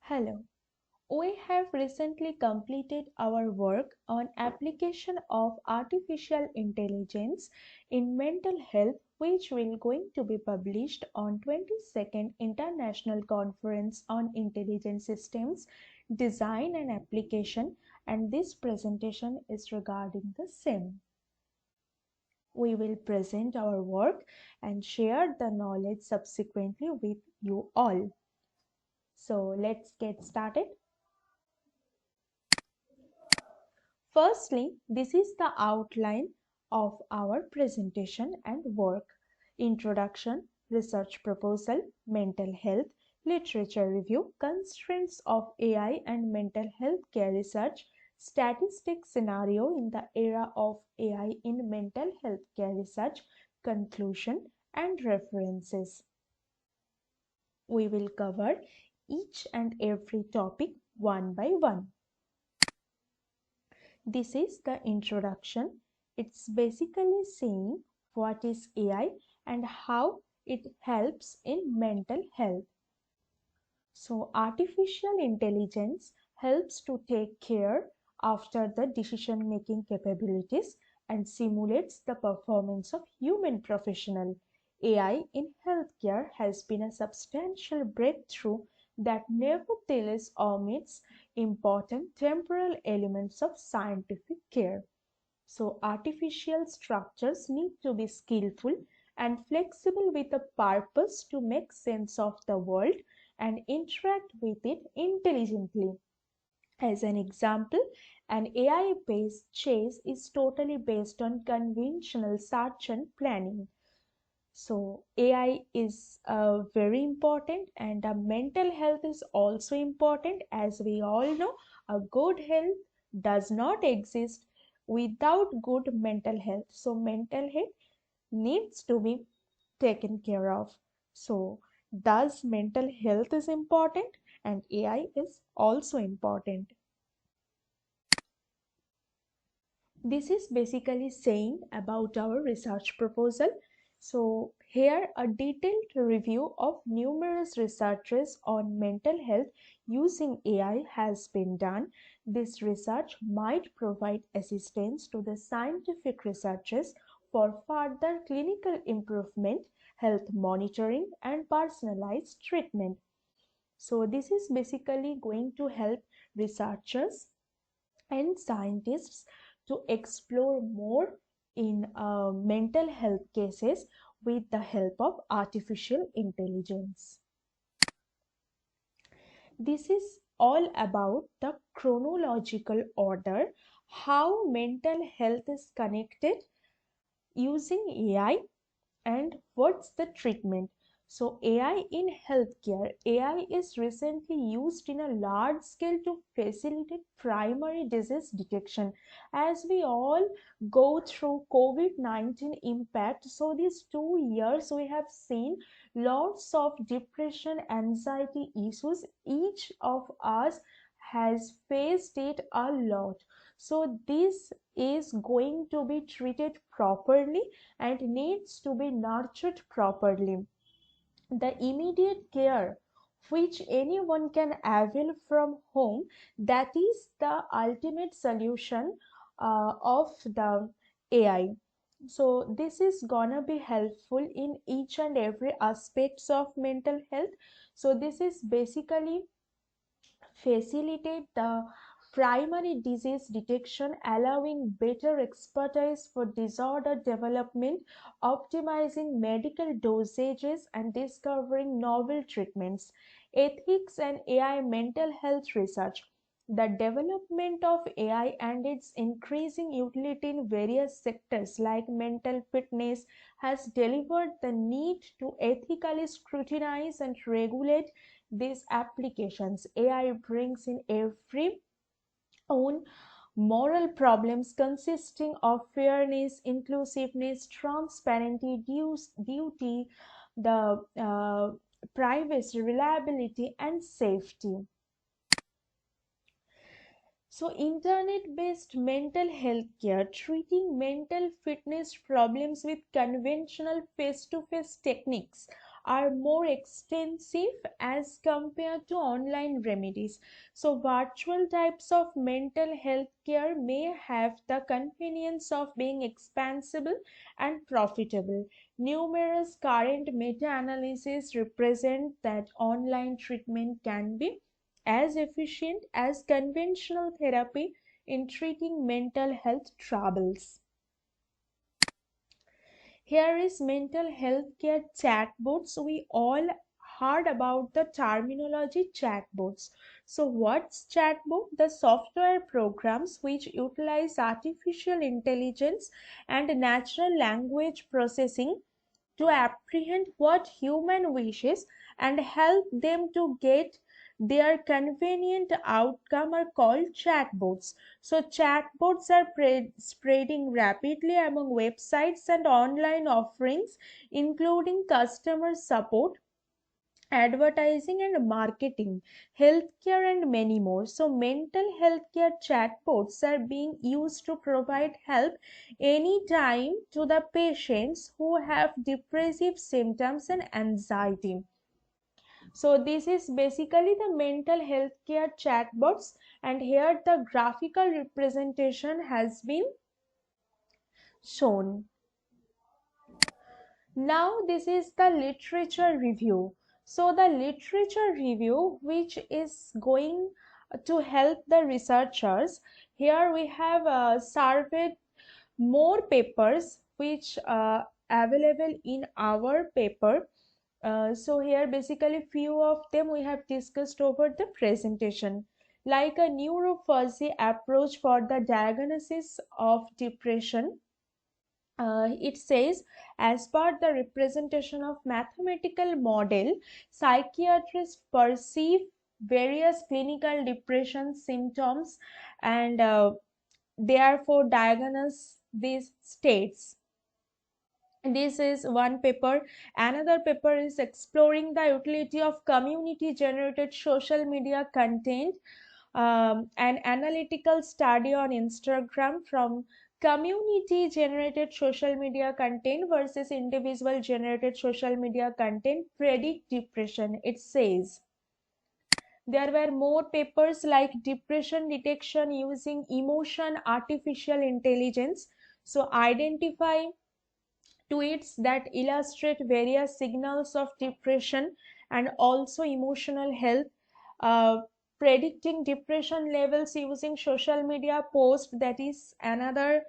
Hello. We have recently completed our work on application of artificial intelligence in mental health, which will going to be published on 22nd International Conference on Intelligent Systems Design and Application, and this presentation is regarding the same. We will present our work and share the knowledge subsequently with you all. So let's get started. Firstly, this is the outline of our presentation and work. Introduction, research proposal, mental health, literature review, constraints of AI and mental health care research, statistic scenario in the era of AI in mental health care research, conclusion, and references. We will cover each and every topic one by one. This is the introduction. It's basically saying what is AI and how it helps in mental health. So, artificial intelligence helps to take care after the decision making capabilities and simulates the performance of human professional. AI in healthcare has been a substantial breakthrough that nevertheless omits important temporal elements of scientific care. So, artificial structures need to be skillful and flexible with a purpose to make sense of the world and interact with it intelligently. As an example, an AI based chase is totally based on conventional search and planning. So, AI is very important, and mental health is also important. As we all know, a good health does not exist without good mental health. So, mental health needs to be taken care of. So, thus, mental health is important, and AI is also important. This is basically saying about our research proposal. So here a detailed review of numerous researches on mental health using AI has been done. This research might provide assistance to the scientific researchers for further clinical improvement, health monitoring, and personalized treatment. So this is basically going to help researchers and scientists to explore more in mental health cases with the help of artificial intelligence. This is all about the chronological order, how mental health is connected using AI and what's the treatment. So AI in healthcare, AI is recently used in a large scale to facilitate primary disease detection. As we all go through COVID-19 impact, so these 2 years we have seen lots of depression, anxiety issues. Each of us has faced it a lot. So this is going to be treated properly and needs to be nurtured properly. The immediate care which anyone can avail from home, that is the ultimate solution of the AI. So this is gonna be helpful in each and every aspects of mental health. So this is basically facilitate the primary disease detection, allowing better expertise for disorder development, optimizing medical dosages, and discovering novel treatments. Ethics and AI mental health research. The development of AI and its increasing utility in various sectors like mental fitness has delivered the need to ethically scrutinize and regulate these applications. AI brings in every own moral problems consisting of fairness, inclusiveness, transparency, duty, the privacy, reliability, and safety. So, internet based mental health care, treating mental fitness problems with conventional face to face techniques. are more extensive as compared to online remedies. So, virtual types of mental health care may have the convenience of being expansible and profitable. Numerous current meta analyses represent that online treatment can be as efficient as conventional therapy in treating mental health troubles. Here is mental health care chatbots. We all heard about the terminology chatbots. So, what's chatbot? The software programs which utilize artificial intelligence and natural language processing to apprehend what human wishes and help them to get their convenient outcome are called chatbots. So chatbots are spreading rapidly among websites and online offerings, including customer support, advertising and marketing, healthcare, and many more. So, mental healthcare chatbots are being used to provide help anytime to the patients who have depressive symptoms and anxiety. So, this is basically the mental health care chatbots, and here the graphical representation has been shown. Now, this is the literature review. So, the literature review, which is going to help the researchers, here we have surveyed more papers which available in our paper. So here basically few of them we have discussed over the presentation, like a neurofuzzy approach for the diagnosis of depression. It says, as per the representation of mathematical model, psychiatrists perceive various clinical depression symptoms and therefore diagnose these states. This is one paper. Another paper is exploring the utility of community generated social media content, an analytical study on Instagram from community generated social media content versus individual generated social media content predict depression. It says there were more papers like depression detection using emotion artificial intelligence. So identify tweets that illustrate various signals of depression and also emotional health, uh, predicting depression levels using social media post. That is another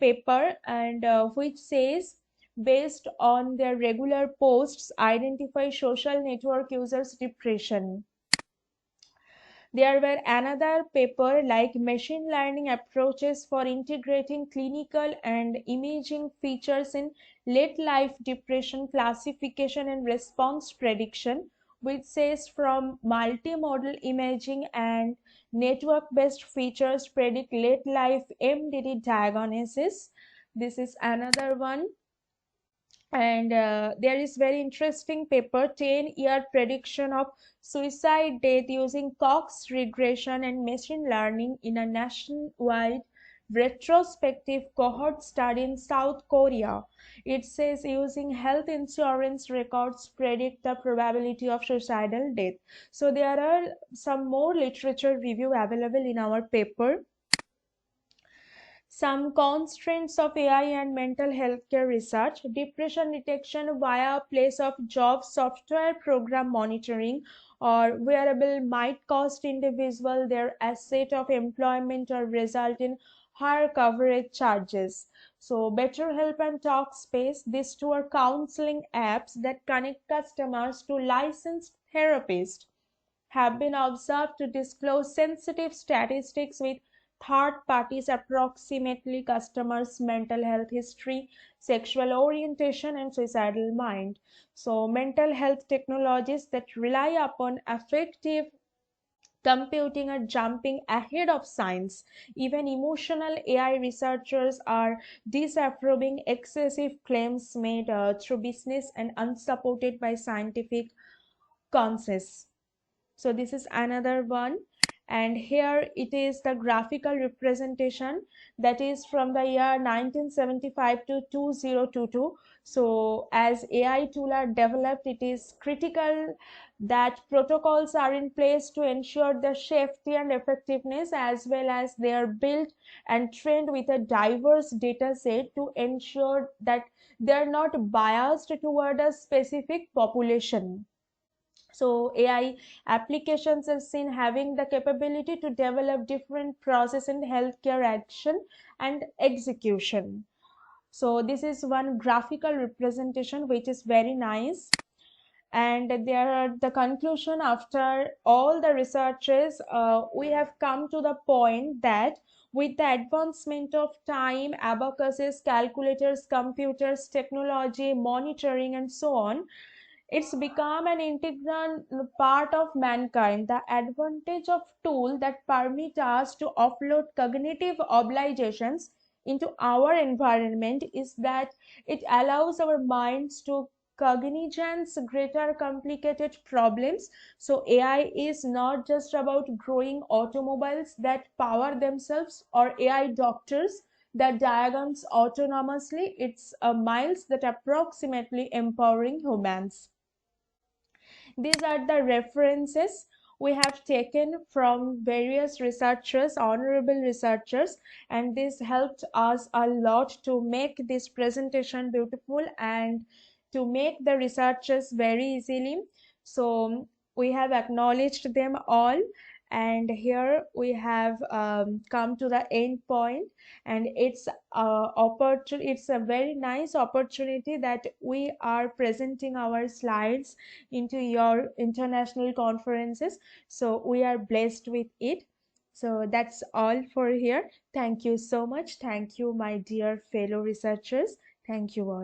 paper, and which says based on their regular posts identify social network users depression. There were another paper like machine learning approaches for integrating clinical and imaging features in late life depression classification and response prediction, which says from multimodal imaging and network based features predict late life MDD diagnosis. This is another one. And there is very interesting paper, 10-year prediction of suicide death using Cox regression and machine learning in a nationwide retrospective cohort study in South Korea. It says using health insurance records predict the probability of suicidal death. So there are some more literature review available in our paper. Some constraints of AI and mental health care research: depression detection via place of job software program monitoring or wearable might cost individual their asset of employment or result in higher coverage charges. So BetterHelp and Talkspace, these two are counseling apps that connect customers to licensed therapists, have been observed to disclose sensitive statistics with third parties approximately customers' mental health history, sexual orientation, and suicidal mind. So, mental health technologies that rely upon affective computing are jumping ahead of science. Even emotional AI researchers are disapproving excessive claims made through business and unsupported by scientific consensus. So this is another one. And here it is the graphical representation that is from the year 1975 to 2022. So as AI tool are developed, it is critical that protocols are in place to ensure the safety and effectiveness, as well as they are built and trained with a diverse data set to ensure that they are not biased toward a specific population. So AI applications are seen having the capability to develop different process in healthcare action and execution. So this is one graphical representation which is very nice. And there are the conclusion after all the researches, we have come to the point that with the advancement of time, abacuses, calculators, computers, technology, monitoring, and so on, it's become an integral part of mankind. The advantage of tool that permit us to offload cognitive obligations into our environment is that it allows our minds to cognizance greater complicated problems. So AI is not just about growing automobiles that power themselves or AI doctors that diagrams autonomously. It's a miles that approximately empowering humans. These are the references we have taken from various researchers, honorable researchers, and this helped us a lot to make this presentation beautiful and to make the researchers very easily. So we have acknowledged them all, and here we have come to the end point, and it's a very nice opportunity that we are presenting our slides into your international conferences. So we are blessed with it. So that's all for here. Thank you so much. Thank you, my dear fellow researchers. Thank you all.